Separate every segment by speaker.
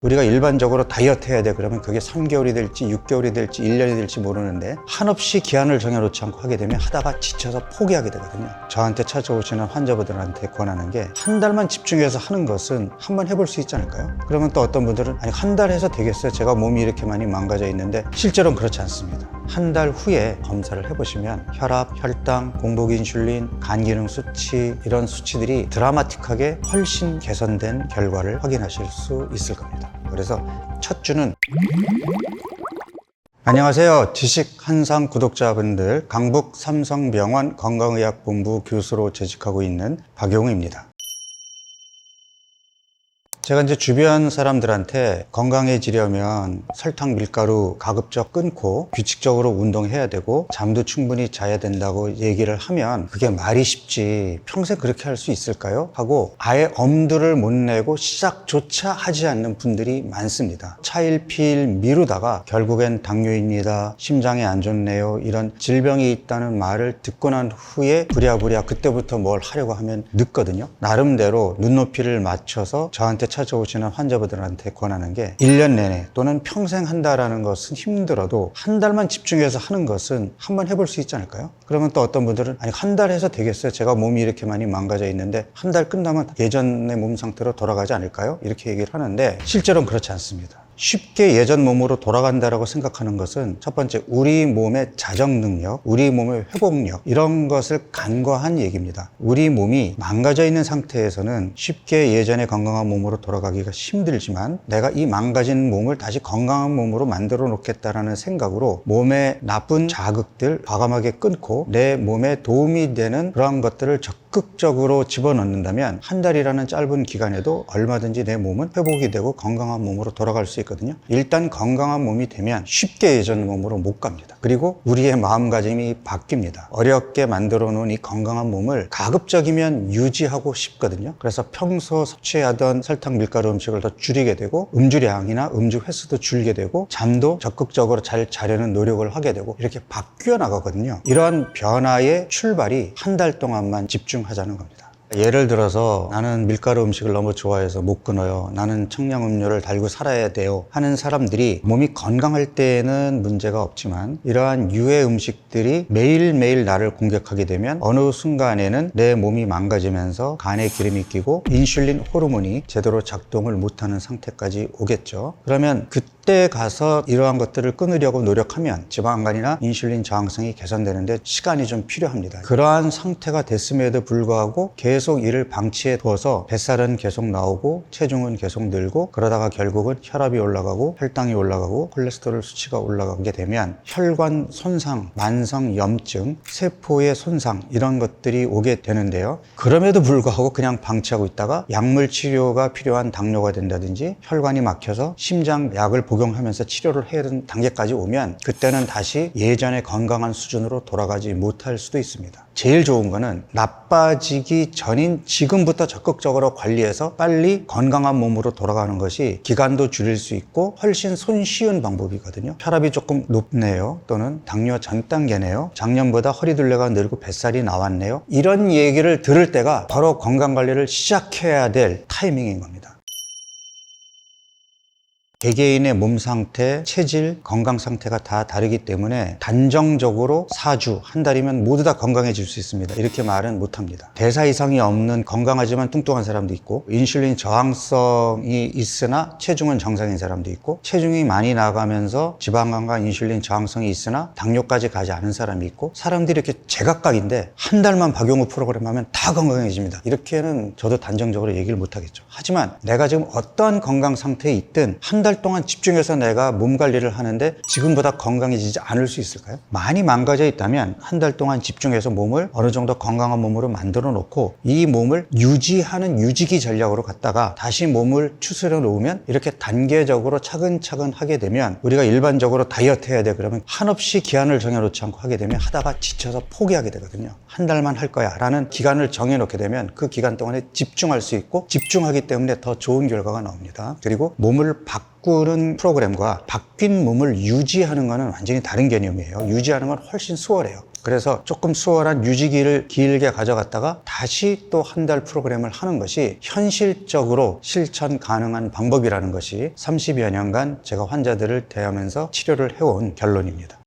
Speaker 1: 우리가 일반적으로 다이어트 해야 돼 그러면 그게 3개월이 될지 6개월이 될지 1년이 될지 모르는데 한없이 기한을 정해놓지 않고 하게 되면 하다가 지쳐서 포기하게 되거든요. 저한테 찾아오시는 환자분들한테 권하는 게 한 달만 집중해서 하는 것은 한번 해볼 수 있지 않을까요? 그러면 또 어떤 분들은 아니 한 달 해서 되겠어요? 제가 몸이 이렇게 많이 망가져 있는데 실제로는 그렇지 않습니다. 한 달 후에 검사를 해보시면 혈압, 혈당, 공복 인슐린, 간 기능 수치 이런 수치들이 드라마틱하게 훨씬 개선된 결과를 확인하실 수 있을 겁니다. 그래서 첫 주는 안녕하세요. 지식한상 구독자분들, 강북 삼성병원 건강의학본부 교수로 재직하고 있는 박용우입니다. 제가 이제 주변 사람들한테 건강해지려면 설탕, 밀가루 가급적 끊고 규칙적으로 운동해야 되고 잠도 충분히 자야 된다고 얘기를 하면 그게 말이 쉽지 평생 그렇게 할 수 있을까요? 하고 아예 엄두를 못 내고 시작조차 하지 않는 분들이 많습니다. 차일피일 미루다가 결국엔 당뇨입니다, 심장에 안 좋네요, 이런 질병이 있다는 말을 듣고 난 후에 부랴부랴 그때부터 뭘 하려고 하면 늦거든요. 나름대로 눈높이를 맞춰서 저한테 찾아오시는 환자분들한테 권하는 게 1년 내내 또는 평생 한다라는 것은 힘들어도 한 달만 집중해서 하는 것은 한번 해볼 수 있지 않을까요? 그러면 또 어떤 분들은 아니 한 달 해서 되겠어요? 제가 몸이 이렇게 많이 망가져 있는데 한 달 끝나면 예전의 몸 상태로 돌아가지 않을까요? 이렇게 얘기를 하는데 실제로는 그렇지 않습니다. 쉽게 예전 몸으로 돌아간다라고 생각하는 것은 첫 번째 우리 몸의 자정 능력, 우리 몸의 회복력 이런 것을 간과한 얘기입니다. 우리 몸이 망가져 있는 상태에서는 쉽게 예전의 건강한 몸으로 돌아가기가 힘들지만 내가 이 망가진 몸을 다시 건강한 몸으로 만들어 놓겠다라는 생각으로 몸의 나쁜 자극들 과감하게 끊고 내 몸에 도움이 되는 그러한 것들을 적극적으로 집어넣는다면 한 달이라는 짧은 기간에도 얼마든지 내 몸은 회복이 되고 건강한 몸으로 돌아갈 수 있거든요. 일단 건강한 몸이 되면 쉽게 예전 몸으로 못 갑니다. 그리고 우리의 마음가짐이 바뀝니다. 어렵게 만들어 놓은 이 건강한 몸을 가급적이면 유지하고 싶거든요. 그래서 평소 섭취하던 설탕, 밀가루 음식을 더 줄이게 되고 음주량이나 음주 횟수도 줄게 되고 잠도 적극적으로 잘 자려는 노력을 하게 되고 이렇게 바뀌어 나가거든요. 이러한 변화의 출발이 한 달 동안만 집중하자는 겁니다. 예를 들어서 나는 밀가루 음식을 너무 좋아해서 못 끊어요, 나는 청량음료를 달고 살아야 돼요 하는 사람들이 몸이 건강할 때에는 문제가 없지만 이러한 유해 음식들이 매일매일 나를 공격하게 되면 어느 순간에는 내 몸이 망가지면서 간에 기름이 끼고 인슐린 호르몬이 제대로 작동을 못하는 상태까지 오겠죠. 그러면 그때 가서 이러한 것들을 끊으려고 노력하면 지방간이나 인슐린 저항성이 개선되는데 시간이 좀 필요합니다. 그러한 상태가 됐음에도 불구하고 계속 이를 방치해 두어서 뱃살은 계속 나오고 체중은 계속 늘고 그러다가 결국은 혈압이 올라가고 혈당이 올라가고 콜레스테롤 수치가 올라가게 되면 혈관 손상, 만성 염증, 세포의 손상 이런 것들이 오게 되는데요. 그럼에도 불구하고 그냥 방치하고 있다가 약물 치료가 필요한 당뇨가 된다든지 혈관이 막혀서 심장 약을 복용하면서 치료를 해야 되는 단계까지 오면 그때는 다시 예전의 건강한 수준으로 돌아가지 못할 수도 있습니다. 제일 좋은 거는 나빠지기 전인 지금부터 적극적으로 관리해서 빨리 건강한 몸으로 돌아가는 것이 기간도 줄일 수 있고 훨씬 손쉬운 방법이거든요. 혈압이 조금 높네요, 또는 당뇨 전 단계네요, 작년보다 허리둘레가 늘고 뱃살이 나왔네요, 이런 얘기를 들을 때가 바로 건강관리를 시작해야 될 타이밍인 겁니다. 개개인의 몸 상태, 체질, 건강 상태가 다 다르기 때문에 단정적으로 4주, 한 달이면 모두 다 건강해질 수 있습니다. 이렇게 말은 못합니다. 대사 이상이 없는 건강하지만 뚱뚱한 사람도 있고 인슐린 저항성이 있으나 체중은 정상인 사람도 있고 체중이 많이 나가면서 지방간과 인슐린 저항성이 있으나 당뇨까지 가지 않은 사람이 있고 사람들이 이렇게 제각각인데 한 달만 박용우 프로그램 하면 다 건강해집니다. 이렇게는 저도 단정적으로 얘기를 못하겠죠. 하지만 내가 지금 어떠한 건강 상태에 있든 한 달 동안 집중해서 내가 몸 관리를 하는데 지금보다 건강해지지 않을 수 있을까요? 많이 망가져 있다면 한 달 동안 집중해서 몸을 어느 정도 건강한 몸으로 만들어 놓고 이 몸을 유지하는 유지기 전략으로 갔다가 다시 몸을 추스려 놓으면 이렇게 단계적으로 차근차근 하게 되면 우리가 일반적으로 다이어트 해야 돼 그러면 한없이 기한을 정해놓지 않고 하게 되면 하다가 지쳐서 포기하게 되거든요. 한 달만 할 거야 라는 기간을 정해놓게 되면 그 기간 동안에 집중할 수 있고 집중하기 때문에 더 좋은 결과가 나옵니다. 그리고 몸을 바꾸는 프로그램과 바뀐 몸을 유지하는 것은 완전히 다른 개념이에요. 유지하는 건 훨씬 수월해요. 그래서 조금 수월한 유지기를 길게 가져갔다가 다시 또 한 달 프로그램을 하는 것이 현실적으로 실천 가능한 방법이라는 것이 30여 년간 제가 환자들을 대하면서 치료를 해온 결론입니다.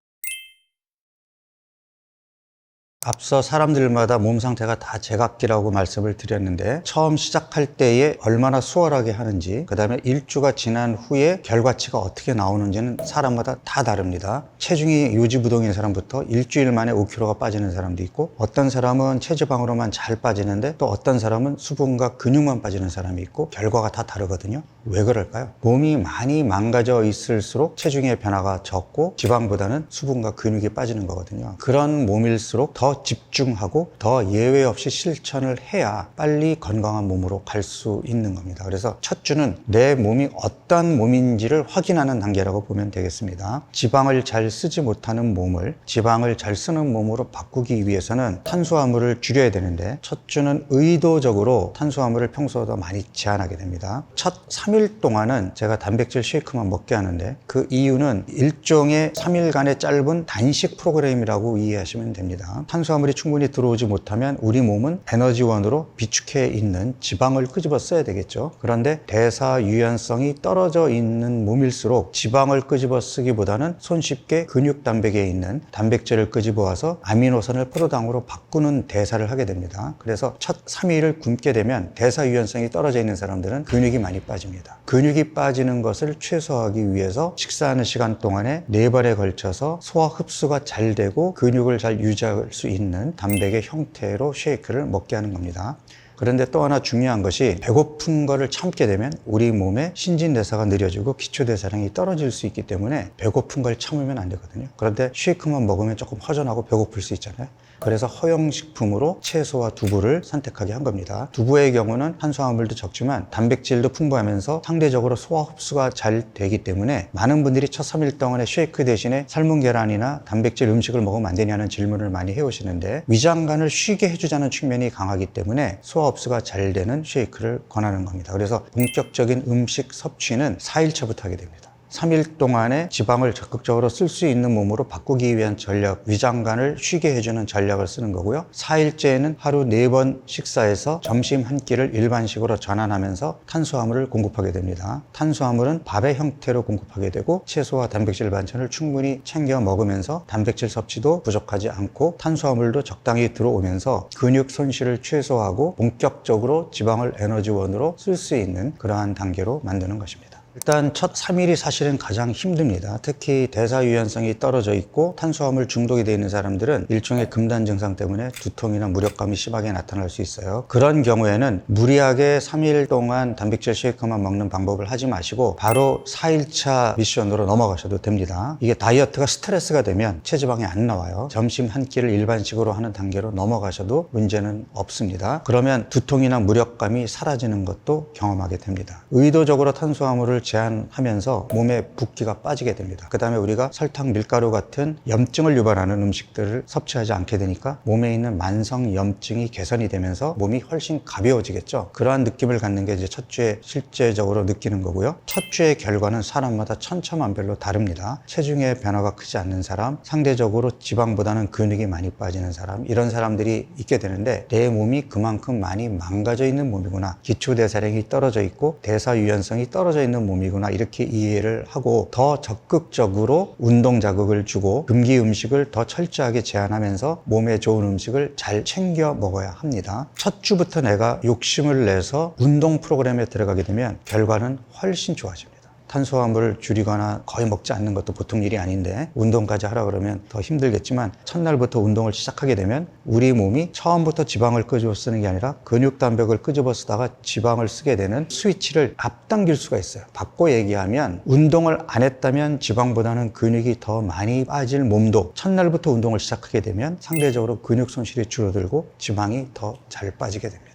Speaker 1: 앞서 사람들마다 몸 상태가 다 제각기라고 말씀을 드렸는데 처음 시작할 때에 얼마나 수월하게 하는지, 그 다음에 일주가 지난 후에 결과치가 어떻게 나오는지는 사람마다 다 다릅니다. 체중이 요지부동인 사람부터 일주일 만에 5kg가 빠지는 사람도 있고, 어떤 사람은 체지방으로만 잘 빠지는데 또 어떤 사람은 수분과 근육만 빠지는 사람이 있고, 결과가 다 다르거든요. 왜 그럴까요? 몸이 많이 망가져 있을수록 체중의 변화가 적고 지방보다는 수분과 근육이 빠지는 거거든요. 그런 몸일수록 더 집중하고 더 예외 없이 실천을 해야 빨리 건강한 몸으로 갈 수 있는 겁니다. 그래서 첫 주는 내 몸이 어떤 몸인지를 확인하는 단계라고 보면 되겠습니다. 지방을 잘 쓰지 못하는 몸을 지방을 잘 쓰는 몸으로 바꾸기 위해서는 탄수화물을 줄여야 되는데, 첫 주는 의도적으로 탄수화물을 평소보다 많이 제한하게 됩니다. 첫 3일 동안은 제가 단백질 쉐이크만 먹게 하는데, 그 이유는 일종의 3일간의 짧은 단식 프로그램이라고 이해하시면 됩니다. 탄수화물이 충분히 들어오지 못하면 우리 몸은 에너지원으로 비축해 있는 지방을 끄집어 써야 되겠죠. 그런데 대사 유연성이 떨어져 있는 몸일수록 지방을 끄집어 쓰기보다는 손쉽게 근육 단백에 있는 단백질을 끄집어 와서 아미노산을 포도당으로 바꾸는 대사를 하게 됩니다. 그래서 첫 3일을 굶게 되면 대사 유연성이 떨어져 있는 사람들은 근육이 많이 빠집니다. 근육이 빠지는 것을 최소화하기 위해서 식사하는 시간 동안에 4번에 걸쳐서 소화 흡수가 잘 되고 근육을 잘 유지할 수 있는 단백의 형태로 쉐이크를 먹게 하는 겁니다. 그런데 또 하나 중요한 것이, 배고픈 거를 참게 되면 우리 몸의 신진대사가 느려지고 기초대사량이 떨어질 수 있기 때문에 배고픈 걸 참으면 안 되거든요. 그런데 쉐이크만 먹으면 조금 허전하고 배고플 수 있잖아요. 그래서 허용식품으로 채소와 두부를 선택하게 한 겁니다. 두부의 경우는 탄수화물도 적지만 단백질도 풍부하면서 상대적으로 소화 흡수가 잘 되기 때문에 많은 분들이 첫 3일 동안에 쉐이크 대신에 삶은 계란이나 단백질 음식을 먹으면 안 되냐는 질문을 많이 해오시는데, 위장관을 쉬게 해주자는 측면이 강하기 때문에 소화 흡수가 잘 되는 쉐이크를 권하는 겁니다. 그래서 본격적인 음식 섭취는 4일차부터 하게 됩니다. 3일 동안에 지방을 적극적으로 쓸 수 있는 몸으로 바꾸기 위한 전략, 위장관을 쉬게 해주는 전략을 쓰는 거고요. 4일째에는 하루 4번 식사에서 점심 한 끼를 일반식으로 전환하면서 탄수화물을 공급하게 됩니다. 탄수화물은 밥의 형태로 공급하게 되고, 채소와 단백질 반찬을 충분히 챙겨 먹으면서 단백질 섭취도 부족하지 않고 탄수화물도 적당히 들어오면서 근육 손실을 최소화하고 본격적으로 지방을 에너지원으로 쓸 수 있는 그러한 단계로 만드는 것입니다. 일단 첫 3일이 사실은 가장 힘듭니다. 특히 대사 유연성이 떨어져 있고 탄수화물 중독이 되어 있는 사람들은 일종의 금단 증상 때문에 두통이나 무력감이 심하게 나타날 수 있어요. 그런 경우에는 무리하게 3일 동안 단백질 쉐이크만 먹는 방법을 하지 마시고 바로 4일차 미션으로 넘어가셔도 됩니다. 이게 다이어트가 스트레스가 되면 체지방이 안 나와요. 점심 한 끼를 일반식으로 하는 단계로 넘어가셔도 문제는 없습니다. 그러면 두통이나 무력감이 사라지는 것도 경험하게 됩니다. 의도적으로 탄수화물을 제한하면서 몸에 붓기가 빠지게 됩니다. 그 다음에 우리가 설탕, 밀가루 같은 염증을 유발하는 음식들을 섭취하지 않게 되니까 몸에 있는 만성 염증이 개선이 되면서 몸이 훨씬 가벼워지겠죠. 그러한 느낌을 갖는 게 이제 첫 주에 실제적으로 느끼는 거고요. 첫 주의 결과는 사람마다 천차만별로 다릅니다. 체중의 변화가 크지 않는 사람, 상대적으로 지방보다는 근육이 많이 빠지는 사람, 이런 사람들이 있게 되는데, 내 몸이 그만큼 많이 망가져 있는 몸이구나, 기초대사량이 떨어져 있고 대사 유연성이 떨어져 있는 몸이구나, 이렇게 이해를 하고 더 적극적으로 운동 자극을 주고 금기 음식을 더 철저하게 제한하면서 몸에 좋은 음식을 잘 챙겨 먹어야 합니다. 첫 주부터 내가 욕심을 내서 운동 프로그램에 들어가게 되면 결과는 훨씬 좋아집니다. 탄수화물을 줄이거나 거의 먹지 않는 것도 보통 일이 아닌데 운동까지 하라 그러면 더 힘들겠지만, 첫날부터 운동을 시작하게 되면 우리 몸이 처음부터 지방을 끄집어 쓰는 게 아니라 근육 단백을 끄집어 쓰다가 지방을 쓰게 되는 스위치를 앞당길 수가 있어요. 바꿔 얘기하면, 운동을 안 했다면 지방보다는 근육이 더 많이 빠질 몸도 첫날부터 운동을 시작하게 되면 상대적으로 근육 손실이 줄어들고 지방이 더 잘 빠지게 됩니다.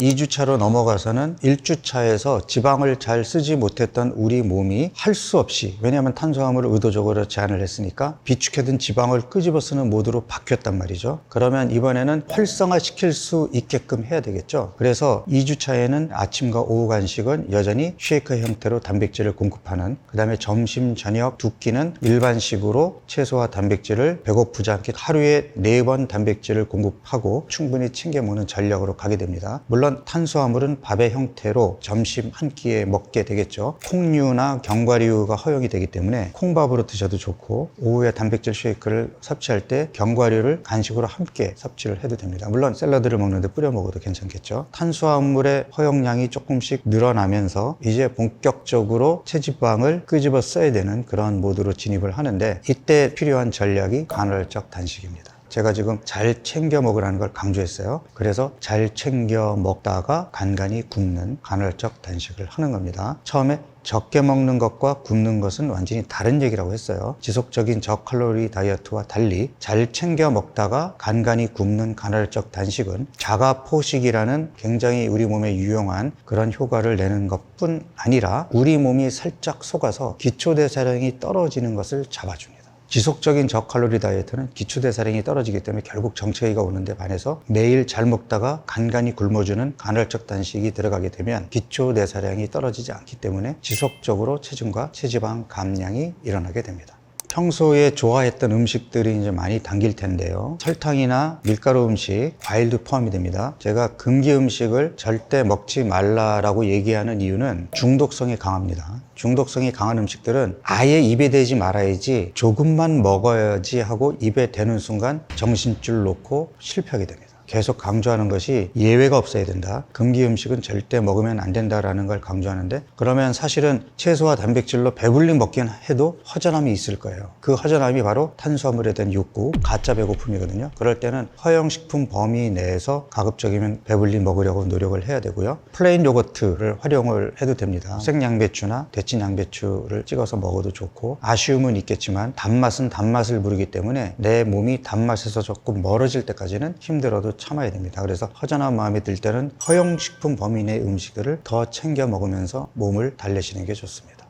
Speaker 1: 2주차로 넘어가서는 1주차에서 지방을 잘 쓰지 못했던 우리 몸이 할 수 없이, 왜냐하면 탄수화물을 의도적으로 제한을 했으니까 비축해둔 지방을 끄집어 쓰는 모드로 바뀌었단 말이죠. 그러면 이번에는 활성화시킬 수 있게끔 해야 되겠죠. 그래서 2주차에는 아침과 오후 간식은 여전히 쉐이크 형태로 단백질을 공급하는, 그 다음에 점심, 저녁 두 끼는 일반식으로 채소와 단백질을 배고프지 않게 하루에 4번 단백질을 공급하고 충분히 챙겨 먹는 전략으로 가게 됩니다. 물론 탄수화물은 밥의 형태로 점심 한 끼에 먹게 되겠죠. 콩류나 견과류가 허용이 되기 때문에 콩밥으로 드셔도 좋고, 오후에 단백질 쉐이크를 섭취할 때 견과류를 간식으로 함께 섭취를 해도 됩니다. 물론 샐러드를 먹는데 뿌려 먹어도 괜찮겠죠. 탄수화물의 허용량이 조금씩 늘어나면서 이제 본격적으로 체지방을 끄집어 써야 되는 그런 모드로 진입을 하는데, 이때 필요한 전략이 간헐적 단식입니다. 제가 지금 잘 챙겨 먹으라는 걸 강조했어요. 그래서 잘 챙겨 먹다가 간간히 굶는 간헐적 단식을 하는 겁니다. 처음에 적게 먹는 것과 굶는 것은 완전히 다른 얘기라고 했어요. 지속적인 저칼로리 다이어트와 달리 잘 챙겨 먹다가 간간히 굶는 간헐적 단식은 자가포식이라는 굉장히 우리 몸에 유용한 그런 효과를 내는 것뿐 아니라 우리 몸이 살짝 속아서 기초대사량이 떨어지는 것을 잡아줍니다. 지속적인 저칼로리 다이어트는 기초대사량이 떨어지기 때문에 결국 정체기가 오는데 반해서 매일 잘 먹다가 간간히 굶어주는 간헐적 단식이 들어가게 되면 기초대사량이 떨어지지 않기 때문에 지속적으로 체중과 체지방 감량이 일어나게 됩니다. 평소에 좋아했던 음식들이 이제 많이 당길 텐데요. 설탕이나 밀가루 음식, 과일도 포함이 됩니다. 제가 금기 음식을 절대 먹지 말라라고 얘기하는 이유는 중독성이 강합니다. 중독성이 강한 음식들은 아예 입에 대지 말아야지, 조금만 먹어야지 하고 입에 대는 순간 정신줄 놓고 실패하게 됩니다. 계속 강조하는 것이 예외가 없어야 된다. 금기 음식은 절대 먹으면 안 된다라는 걸 강조하는데, 그러면 사실은 채소와 단백질로 배불리 먹긴 해도 허전함이 있을 거예요. 그 허전함이 바로 탄수화물에 대한 욕구, 가짜 배고픔이거든요. 그럴 때는 허용식품 범위 내에서 가급적이면 배불리 먹으려고 노력을 해야 되고요. 플레인 요거트를 활용을 해도 됩니다. 생양배추나 데친 양배추를 찍어서 먹어도 좋고, 아쉬움은 있겠지만 단맛은 단맛을 부르기 때문에 내 몸이 단맛에서 조금 멀어질 때까지는 힘들어도 참아야 됩니다. 그래서 허전한 마음이 들 때는 허용식품 범위 내 음식들을 더 챙겨 먹으면서 몸을 달래시는 게 좋습니다.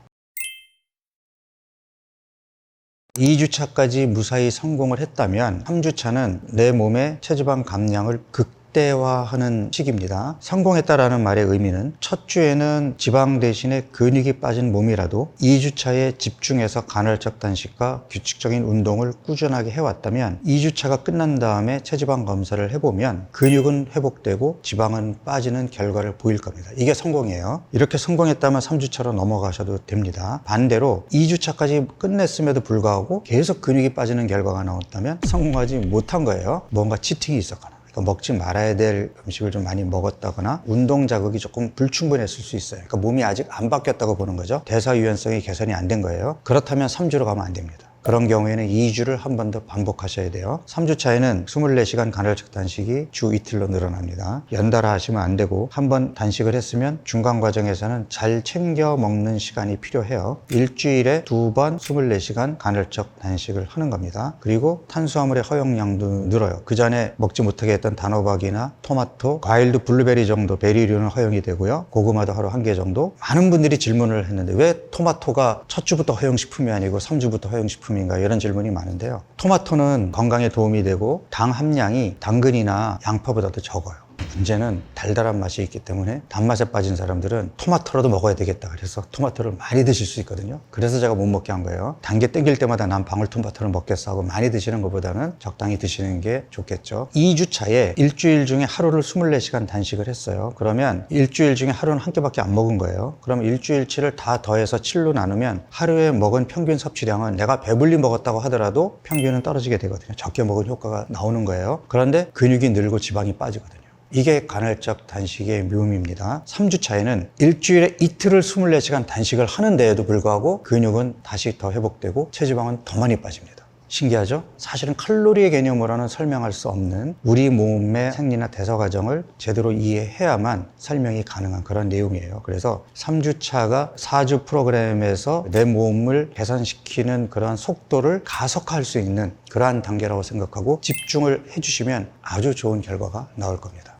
Speaker 1: 2주차까지 무사히 성공을 했다면 3주차는 내 몸의 체지방 감량을 극대화하는 시기입니다. 성공했다라는 말의 의미는 첫 주에는 지방 대신에 근육이 빠진 몸이라도 2주차에 집중해서 간헐적 단식과 규칙적인 운동을 꾸준하게 해왔다면 2주차가 끝난 다음에 체지방 검사를 해보면 근육은 회복되고 지방은 빠지는 결과를 보일 겁니다. 이게 성공이에요. 이렇게 성공했다면 3주차로 넘어가셔도 됩니다. 반대로 2주차까지 끝냈음에도 불구하고 계속 근육이 빠지는 결과가 나왔다면 성공하지 못한 거예요. 뭔가 치팅이 있었거나, 먹지 말아야 될 음식을 좀 많이 먹었다거나 운동 자극이 조금 불충분했을 수 있어요. 그러니까 몸이 아직 안 바뀌었다고 보는 거죠. 대사 유연성이 개선이 안 된 거예요. 그렇다면 3주로 가면 안 됩니다. 그런 경우에는 2주를 한 번 더 반복하셔야 돼요. 3주 차에는 24시간 간헐적 단식이 주 이틀로 늘어납니다. 연달아 하시면 안 되고, 한 번 단식을 했으면 중간 과정에서는 잘 챙겨 먹는 시간이 필요해요. 일주일에 2번 24시간 간헐적 단식을 하는 겁니다. 그리고 탄수화물의 허용량도 늘어요. 그 전에 먹지 못하게 했던 단호박이나 토마토, 과일도 블루베리 정도, 베리류는 허용이 되고요. 고구마도 하루 1개 정도. 많은 분들이 질문을 했는데 왜 토마토가 첫 주부터 허용식품이 아니고 3주부터 허용식품인가, 이런 질문이 많은데요. 토마토는 건강에 도움이 되고 당 함량이 당근이나 양파보다도 적어요. 문제는 달달한 맛이 있기 때문에 단맛에 빠진 사람들은 토마토라도 먹어야 되겠다 그래서 토마토를 많이 드실 수 있거든요. 그래서 제가 못 먹게 한 거예요. 단 게 땡길 때마다 난 방울토마토를 먹겠어 하고 많이 드시는 것보다는 적당히 드시는 게 좋겠죠. 2주 차에 일주일 중에 하루를 24시간 단식을 했어요. 그러면 일주일 중에 하루는 한 끼밖에 안 먹은 거예요. 그럼 일주일치를 다 더해서 7로 나누면 하루에 먹은 평균 섭취량은 내가 배불리 먹었다고 하더라도 평균은 떨어지게 되거든요. 적게 먹은 효과가 나오는 거예요. 그런데 근육이 늘고 지방이 빠지거든요. 이게 간헐적 단식의 묘미입니다. 3주 차에는 일주일에 이틀을 24시간 단식을 하는데에도 불구하고 근육은 다시 더 회복되고 체지방은 더 많이 빠집니다. 신기하죠? 사실은 칼로리의 개념으로는 설명할 수 없는 우리 몸의 생리나 대사 과정을 제대로 이해해야만 설명이 가능한 그런 내용이에요. 그래서 3주차가 4주 프로그램에서 내 몸을 개선시키는 그런 속도를 가속화할 수 있는 그러한 단계라고 생각하고 집중을 해주시면 아주 좋은 결과가 나올 겁니다.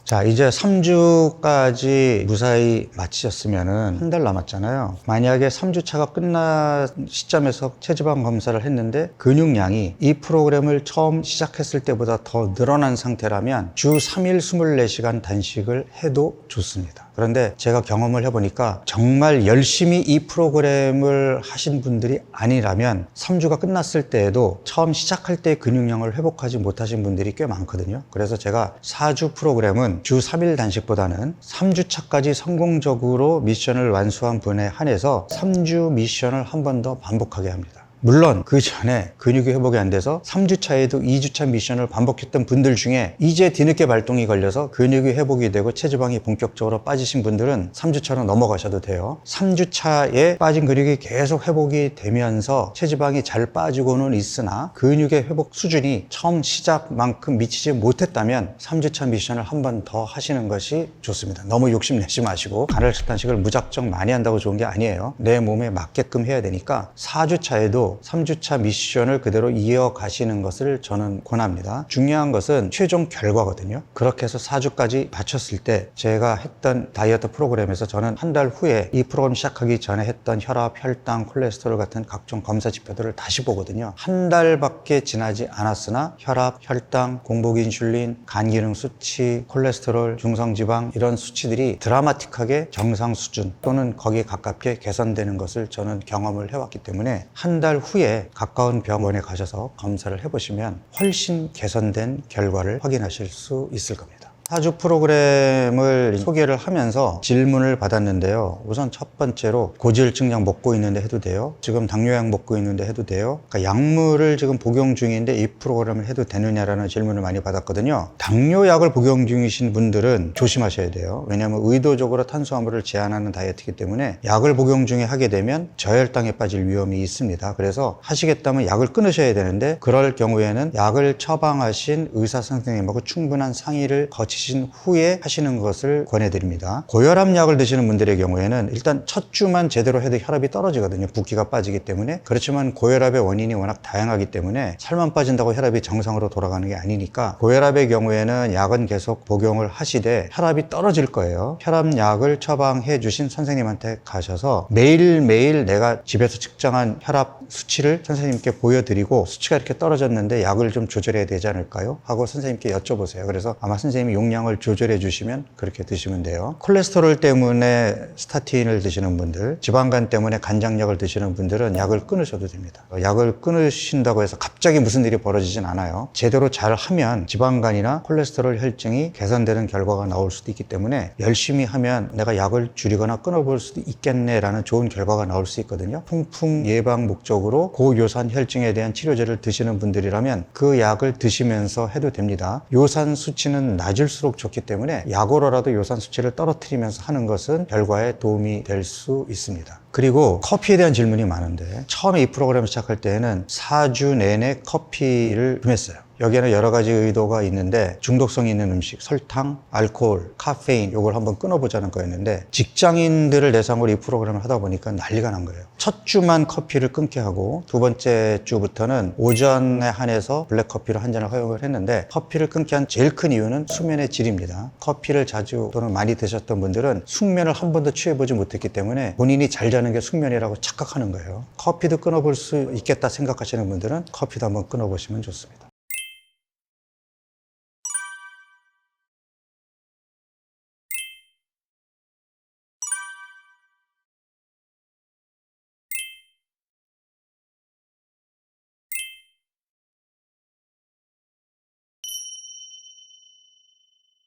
Speaker 1: 자, 이제 3주까지 무사히 마치셨으면은 한 달 남았잖아요. 만약에 3주차가 끝난 시점에서 체지방 검사를 했는데 근육량이 이 프로그램을 처음 시작했을 때보다 더 늘어난 상태라면 주 3일 24시간 단식을 해도 좋습니다. 그런데 제가 경험을 해보니까 정말 열심히 이 프로그램을 하신 분들이 아니라면 3주가 끝났을 때에도 처음 시작할 때 근육량을 회복하지 못하신 분들이 꽤 많거든요. 그래서 제가 4주 프로그램은 주 3일 단식보다는 3주차까지 성공적으로 미션을 완수한 분에 한해서 3주 미션을 한 번 더 반복하게 합니다. 물론 그 전에 근육이 회복이 안 돼서 3주차에도 2주차 미션을 반복했던 분들 중에 이제 뒤늦게 발동이 걸려서 근육이 회복이 되고 체지방이 본격적으로 빠지신 분들은 3주차로 넘어가셔도 돼요. 3주차에 빠진 근육이 계속 회복이 되면서 체지방이 잘 빠지고는 있으나 근육의 회복 수준이 처음 시작만큼 미치지 못했다면 3주차 미션을 한 번 더 하시는 것이 좋습니다. 너무 욕심내지 마시고 간헐적 단식을 무작정 많이 한다고 좋은 게 아니에요. 내 몸에 맞게끔 해야 되니까 4주차에도 3주차 미션을 그대로 이어가시는 것을 저는 권합니다. 중요한 것은 최종 결과거든요. 그렇게 해서 4주까지 마쳤을 때 제가 했던 다이어트 프로그램에서 저는 한 달 후에 이 프로그램 시작하기 전에 했던 혈압, 혈당, 콜레스테롤 같은 각종 검사 지표들을 다시 보거든요. 한 달밖에 지나지 않았으나 혈압, 혈당, 공복 인슐린, 간 기능 수치, 콜레스테롤, 중성지방 이런 수치들이 드라마틱하게 정상 수준 또는 거기에 가깝게 개선되는 것을 저는 경험을 해왔기 때문에 한 달 후에 가까운 병원에 가셔서 검사를 해보시면 훨씬 개선된 결과를 확인하실 수 있을 겁니다. 4주 프로그램을 소개를 하면서 질문을 받았는데요. 우선 첫 번째로 고지혈증약 먹고 있는데 해도 돼요? 지금 당뇨약 먹고 있는데 해도 돼요? 그러니까 약물을 지금 복용 중인데 이 프로그램을 해도 되느냐라는 질문을 많이 받았거든요. 당뇨약을 복용 중이신 분들은 조심하셔야 돼요. 왜냐하면 의도적으로 탄수화물을 제한하는 다이어트이기 때문에 약을 복용 중에 하게 되면 저혈당에 빠질 위험이 있습니다. 그래서 하시겠다면 약을 끊으셔야 되는데 그럴 경우에는 약을 처방하신 의사 선생님하고 충분한 상의를 거치신 후에 하시는 것을 권해드립니다. 고혈압 약을 드시는 분들의 경우에는 일단 첫 주만 제대로 해도 혈압이 떨어지거든요. 붓기가 빠지기 때문에. 그렇지만 고혈압의 원인이 워낙 다양하기 때문에 살만 빠진다고 혈압이 정상으로 돌아가는 게 아니니까 고혈압의 경우에는 약은 계속 복용을 하시되 혈압이 떨어질 거예요. 혈압약을 처방해 주신 선생님한테 가셔서 매일매일 내가 집에서 측정한 혈압 수치를 선생님께 보여드리고 수치가 이렇게 떨어졌는데 약을 좀 조절해야 되지 않을까요? 하고 선생님께 여쭤보세요. 그래서 아마 선생님이 용량을 조절해 주시면 그렇게 드시면 돼요. 콜레스테롤 때문에 스타틴을 드시는 분들, 지방간 때문에 간장약을 드시는 분들은 약을 끊으셔도 됩니다. 약을 끊으신다고 해서 갑자기 무슨 일이 벌어지진 않아요. 제대로 잘 하면 지방간이나 콜레스테롤 혈증이 개선되는 결과가 나올 수도 있기 때문에 열심히 하면 내가 약을 줄이거나 끊어볼 수도 있겠네라는 좋은 결과가 나올 수 있거든요. 통풍 예방 목적으로 고요산 혈증에 대한 치료제를 드시는 분들이라면 그 약을 드시면서 해도 됩니다. 요산 수치는 낮을수록 좋기 때문에 약으로라도 요산 수치를 떨어뜨리면서 하는 것은 결과에 도움이 될 수 있습니다. 그리고 커피에 대한 질문이 많은데 처음에 이 프로그램을 시작할 때에는 4주 내내 커피를 금했어요. 여기에는 여러 가지 의도가 있는데 중독성이 있는 음식, 설탕, 알코올, 카페인 이걸 한번 끊어보자는 거였는데 직장인들을 대상으로 이 프로그램을 하다 보니까 난리가 난 거예요. 첫 주만 커피를 끊게 하고 두 번째 주부터는 오전에 한해서 블랙커피로 한 잔을 허용을 했는데 커피를 끊게 한 제일 큰 이유는 수면의 질입니다. 커피를 자주 또는 많이 드셨던 분들은 숙면을 한 번도 취해보지 못했기 때문에 본인이 잘 자는 게 숙면이라고 착각하는 거예요. 커피도 끊어볼 수 있겠다 생각하시는 분들은 커피도 한번 끊어보시면 좋습니다.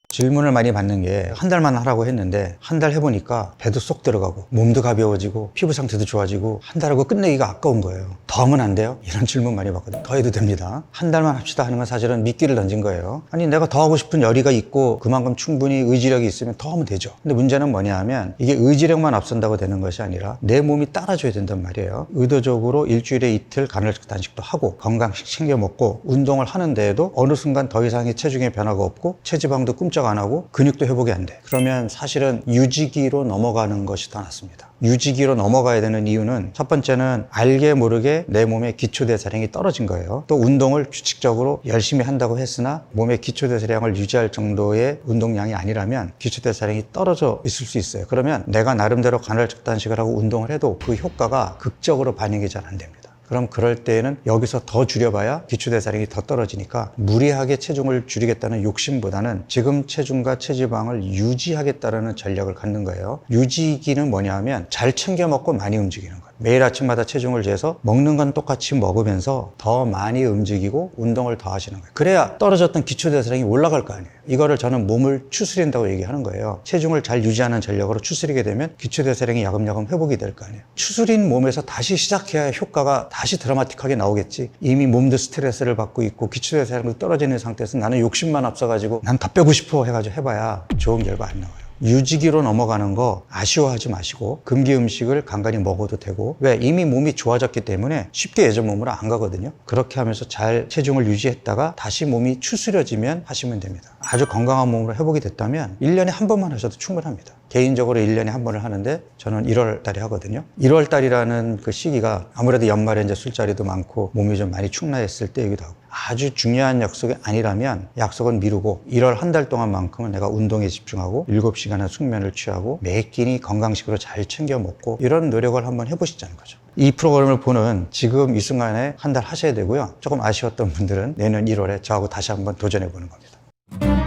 Speaker 1: 질문을 많이 받는 게 한 달만 하라고 했는데 한 달 해보니까 배도 쏙 들어가고 몸도 가벼워지고 피부 상태도 좋아지고 한 달하고 끝내기가 아까운 거예요. 더 하면 안 돼요? 이런 질문 많이 받거든요. 더 해도 됩니다. 한 달만 합시다 하는 건 사실은 미끼를 던진 거예요. 아니 내가 더 하고 싶은 열의가 있고 그만큼 충분히 의지력이 있으면 더 하면 되죠. 근데 문제는 뭐냐 하면 이게 의지력만 앞선다고 되는 것이 아니라 내 몸이 따라줘야 된단 말이에요. 의도적으로 일주일에 이틀 간헐적 단식도 하고 건강식 챙겨 먹고 운동을 하는데에도 어느 순간 더 이상의 체중의 변화가 없고 체지방도 끔짝 안 하고 근육도 회복이 안 돼. 그러면 사실은 유지기로 넘어가는 것이 더 낫습니다. 유지기로 넘어가야 되는 이유는 첫 번째는 알게 모르게 내 몸의 기초대사량이 떨어진 거예요. 또 운동을 규칙적으로 열심히 한다고 했으나 몸의 기초대사량을 유지할 정도의 운동량이 아니라면 기초대사량이 떨어져 있을 수 있어요. 그러면 내가 나름대로 간헐적 단식을 하고 운동을 해도 그 효과가 극적으로 반영이 잘 안 됩니다. 그럼 그럴 때에는 여기서 더 줄여봐야 기초대사량이 더 떨어지니까 무리하게 체중을 줄이겠다는 욕심보다는 지금 체중과 체지방을 유지하겠다는 전략을 갖는 거예요. 유지기는 뭐냐 하면 잘 챙겨 먹고 많이 움직이는 거예요. 매일 아침마다 체중을 재서 먹는 건 똑같이 먹으면서 더 많이 움직이고 운동을 더 하시는 거예요. 그래야 떨어졌던 기초대사량이 올라갈 거 아니에요. 이거를 저는 몸을 추스린다고 얘기하는 거예요. 체중을 잘 유지하는 전략으로 추스리게 되면 기초대사량이 야금야금 회복이 될 거 아니에요. 추스린 몸에서 다시 시작해야 효과가 다시 드라마틱하게 나오겠지. 이미 몸도 스트레스를 받고 있고 기초대사량도 떨어지는 상태에서 나는 욕심만 앞서가지고 난 더 빼고 싶어 해가지고 해봐야 좋은 결과 안 나와요. 유지기로 넘어가는 거 아쉬워하지 마시고 금기 음식을 간간히 먹어도 되고, 왜? 이미 몸이 좋아졌기 때문에 쉽게 예전 몸으로 안 가거든요. 그렇게 하면서 잘 체중을 유지했다가 다시 몸이 추스려지면 하시면 됩니다. 아주 건강한 몸으로 회복이 됐다면 1년에 한 번만 하셔도 충분합니다. 개인적으로 1년에 한 번을 하는데 저는 1월 달에 하거든요. 1월 달이라는 그 시기가 아무래도 연말에 이제 술자리도 많고 몸이 좀 많이 축나했을 때이기도 하고, 아주 중요한 약속이 아니라면 약속은 미루고 1월 한 달 동안만큼은 내가 운동에 집중하고 7시간의 숙면을 취하고 매 끼니 건강식으로 잘 챙겨 먹고 이런 노력을 한번 해보시자는 거죠. 이 프로그램을 보는 지금 이 순간에 한 달 하셔야 되고요. 조금 아쉬웠던 분들은 내년 1월에 저하고 다시 한번 도전해 보는 겁니다.